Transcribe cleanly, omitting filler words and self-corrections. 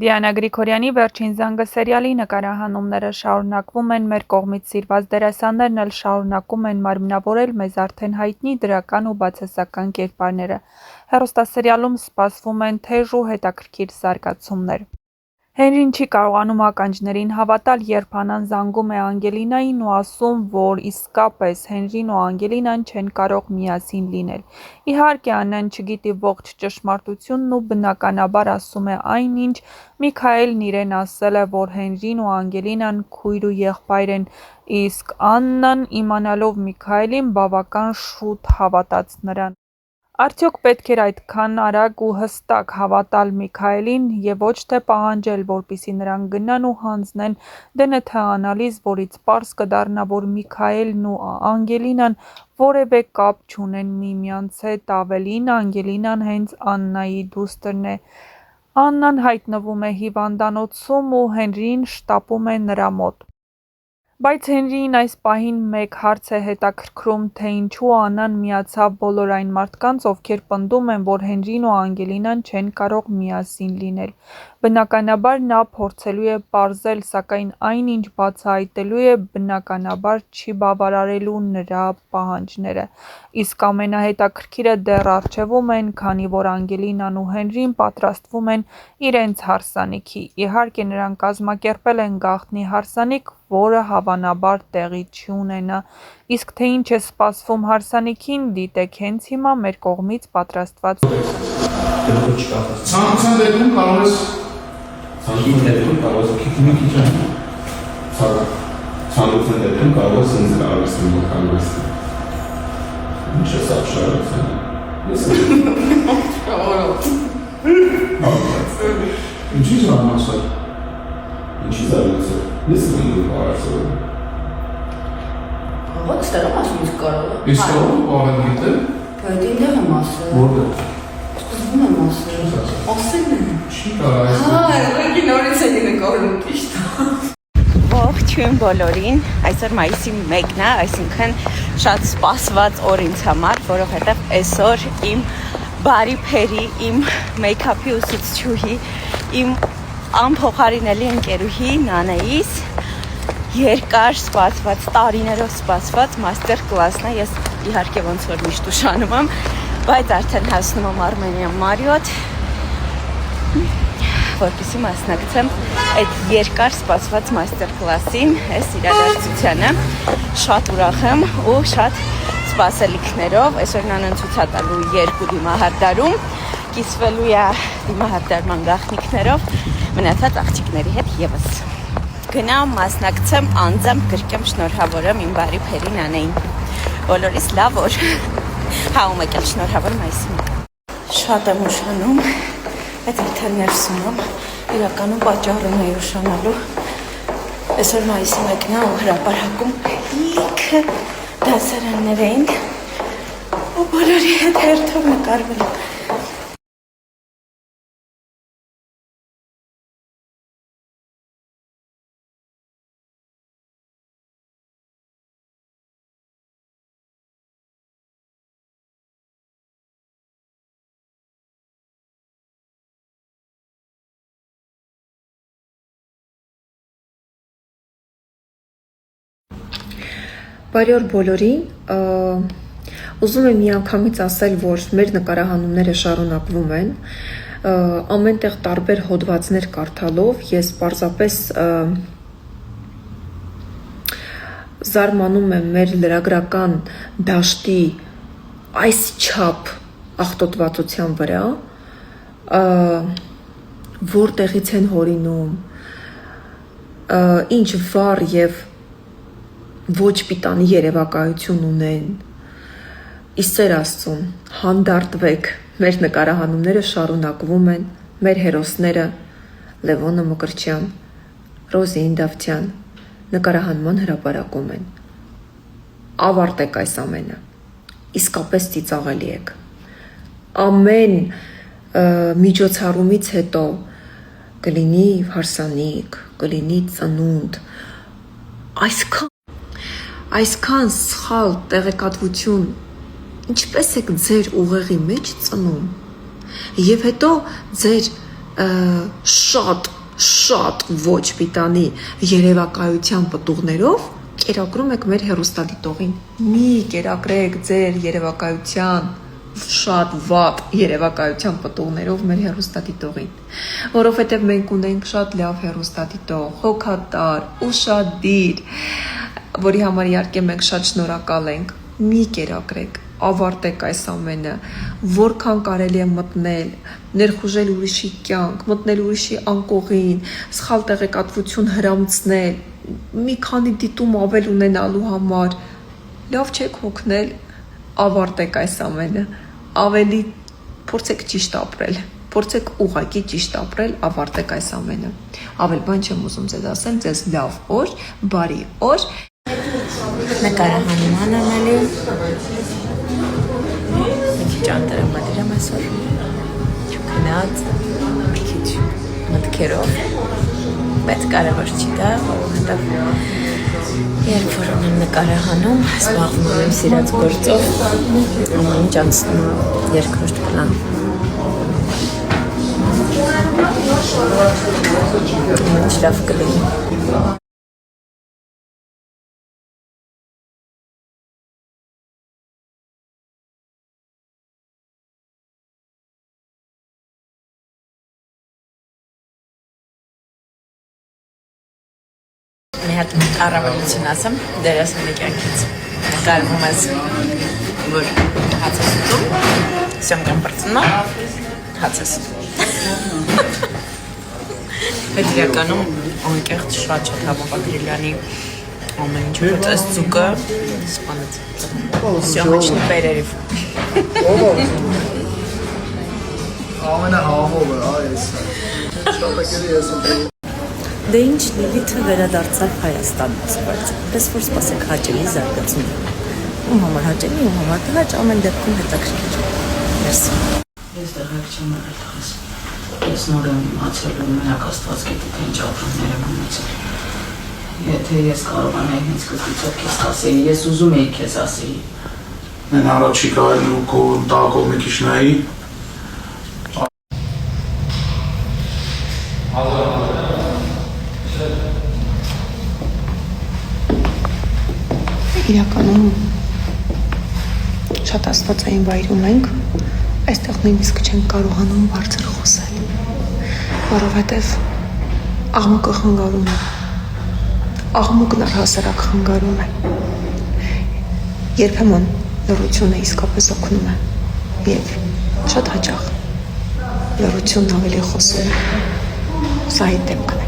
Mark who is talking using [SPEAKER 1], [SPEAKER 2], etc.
[SPEAKER 1] Դիանա Գրիգորյանի «Վերջին զանգը» սերիալի նկարահանումները շարունակվում են, մեր կողմից սիրված դերասաններն էլ շարունակում են մարմնավորել մեզ արդեն հայտնի դրական ու բացասական կերպարները։ Հեռուստասերիալում սպասվում են թեժ ու հետաքրքիր զարգացումներ։ Հենրին չի կարողանում ականջներին հավատալ, երբ Աննան զանգում է Անգելինային ու ասում, որ իսկապես Հենրին ու Անգելինան չեն կարող միասին լինել։ Իհարկե, Աննան չգիտի ողջ ճշմարտությունն ու բնականաբար ասում է այն, ինչ Միքայելն իրեն ասել է, որ Հենրին ու Անգելինան քույր ու եղբայր են, իսկ Աննան, իմանալով Միքայելին, բավական շուտ հավատաց նրան։ Արդյոք պետք էր այդքան արագ ու հստակ հավատալ Միքայելին և ոչ թե պահանջել, որպեսզի նրան գնան ու հանձնեն ԴՆԹ անալիզ, որից պարզ կդառնա, որ Միքայելն ու Անգելինան որևէ կապ չունեն միմյանց հետ, ավելին, Անգելինան հենց Աննայի դուստրն է։ Աննան հայտնվում է հիվանդանոցում ու Հենրին շտապում է նրա մոտ։ Բայց Հենրիին այս պահին մեկ հարց է հետաքրքրում, թե ինչու Աննան միացավ բոլոր այն մարդկանց, ովքեր պնդում են, որ Հենրին ու Անգելինան չեն կարող միասին լինել։ Բնականաբար նա փորձելու է պարզել, սակայն այն, ինչ բացահայտելու է, բնականաբար չի բավարարելու նրա պահանջները։ Իսկ ամենահետաքրքիրը դեռ առջևում են, քանի որ Անգելինան ու Հենրին պատրաստվում են իրենց հարսանիքի։ Իհարկե, նրանք կազմակերպել են գաղտնի հարսանիք, որը հավանաբար տեղի չի ունենա, իսկ թե ինչ է սպասվում հարսանիքին, դիտեք հենց հիմա մեր կողմից պատրաստված
[SPEAKER 2] Ցանկության դեպքում կարող ես ցանկության դեպքում կարող ես ինձ արվեստին մոքալվեստին։ Ինչ է սա շարացան։ Ինչի՞ զարմացա։ Ինչի՞ զարմացա։ Ես ինձ կարծում եմ։
[SPEAKER 3] Ո՞ց դեռ ասում ես կարող։
[SPEAKER 2] Իսկ ո՞ր ավեն գիտե։
[SPEAKER 3] Բայց ինձ եմ ասել։
[SPEAKER 2] Որտե՞ղ։
[SPEAKER 3] Սկզբում եմ ասել։ Ասել եմ։
[SPEAKER 2] Չի կարող այս։
[SPEAKER 3] Ուղղակի նորից եմ նկարում ճիշտ։ Ողջույն բոլորին, այսօր մայիսի 1-ն է, այսինքն շատ սպասված օր ինձ համար, որովհետև այսօր իմ բարի փերի, իմ մեյքափի ուսուցչուհի, իմ անփոխարինելի ընկերուհի Նանեիս երկար սպասված, տարիներով սպասված մաստեր կլասն է, ես իհարկե ոնց որ միշտ ուշանում եմ, բայց արդեն հասնում եմ Armenian Marriott, որպեսզի մասնակցեմ այդ երկար սպասված մաստեր կլասին, այս իրադարձությանը, շատ ուրախ եմ ու շատ սպասելիքներով, այսօր Նանան ցույց է տալու 2 դիմահարդարում, կիսվելու է դիմահարդարման գաղտնիքներով, մնացած աղջիկների հետ եւս։ Գնամ մասնակցեմ, անձամբ գրկեմ շնորհավորեմ իմ բարի փերի Նանեին։ Բոլորիս լավ օր։ Հա ու մեկ էլ շնորհավոր մայիսին։ Շատ եմ ուշանում, բայց արդեն ներսում եմ, իրականում պատճառում էի ուշանալու։ Այսօր մայիսի 1-ն է ու հրապարակում լիքը դասարաններ էին ու բոլորի հետ հերթով նկարվել։
[SPEAKER 4] Բարի օր բոլորին, ուզում եմ միանգամից ասել, որ մեր նկարահանումները շարունակվում են, ամենտեղ տարբեր հոդվածներ կարդալով ես պարզապես զարմանում եմ մեր լրագրական դաշտի այս չափ աղտոտվածության վրա, որտեղից են հորինում, ինչ վառ և ոչ պիտանի երևակայություն ունեն, իսեր Աստծուն, հանդարտվեք, մեր նկարահանումները շարունակվում են, մեր հերոսները Լևոնը Մկրտչյան, Ռոզի Ինդավթյան նկարահանման հրապարակում են, ավարտեք այս ամենը, իսկապես ծիծաղելի եք, ամեն միջոցառումից հետո կլինի հարսանիք, կլինի ծնունդ, այսքան սխալ տեղեկատվություն ինչպես եք ձեր ուղեղի մեջ ծնում և հետո ձեր շատ ոչ պիտանի երևակայության պտուղներով կերակրում եք մեր հեռուստադիտողին։ Մի կերակրեք ձեր երևակայության շատ վատ երևակայության պտուղներով մեր հեռուստադիտողին, որովհետև մենք ունենք շատ լավ հեռուստադիտող, հոգատար, ուշադիր, որի համար իհարկե մենք շատ շնորհակալ ենք։ Մի կերակրեք, ավարտեք այս ամենը, որքան կարելի է մտնել, ներխուժել ուրիշի կյանք, մտնել ուրիշի անկողին, սխալ տեղեկատվություն հրամցնել, մի քանի դիտում ավել ունենալու համար, լավ չեք հոգնել, ավարտեք այս ամենը, ավելի փորձեք ճիշտ ապրել, փորձեք ուղղակի ճիշտ ապրել, ավարտեք այս ամենը։ Ավել բան չեմ ուզում ձեզ ասել, ձեզ լավ օր, բարի օր։
[SPEAKER 3] Նկարահանում անանալի մի քիչ անտրամադիրեմ այսօր չքնած մի քիչ մտքերով բայց կարևոր չի դա որովհետև երբ որ ունեմ նկարահանում զբաղվում եմ սիրած գործով ամեն ինչ անցնում է երկրորդ պլան ինչ լավ կլինի Մի հատ առավելություն ասեմ դերասանի կյանքից։ Նկարվում ես, որ հաց ես ուտում, սյոմկան պրծնում, հաց ես։ Հետ իրականում անկեղծ շատ հավոք Ագրիլյանի ամեն ինչ ուտես ձուկը սպանեց։ Սյոմիչնի պերերիվ։
[SPEAKER 5] Ամենը հավով է, այս շապակերի ես ուտում։
[SPEAKER 3] Դե ինչ Լիլիթը վերադարձավ Հայաստան ասված, պես որ սպասեք հաճելի զարգացում։ Ում համար հաճելի, ում համար տղաճ, ամեն դեպքում հետաքրքիր։ Մերսի։
[SPEAKER 6] Ես տեղակ չեմ եղել տղաս։ Ես նոր եմ իմացել ու մենակ Աստված գիտի թե ինչ ապրումներ եմ ունեցել։ Եթե ես կարողանայի հենց կրկիցով քեզ ասեի, ես ուզում էի քեզ ասեի։
[SPEAKER 2] Mən առաջիկա լուկոն տակով մի քիչ նայի։
[SPEAKER 4] Իրականում շատ աստվածային վայրում ենք, այստեղ նույնիսկ չենք կարողանում բարձր խոսել, որովհետև աղմուկը խանգարում է, աղմուկն առհասարակ խանգարում է, երբեմն լռությունը իսկապես օգնում է և շատ հաճախ լռությունն ավելի խոսում է, սա այդ դեպքն է։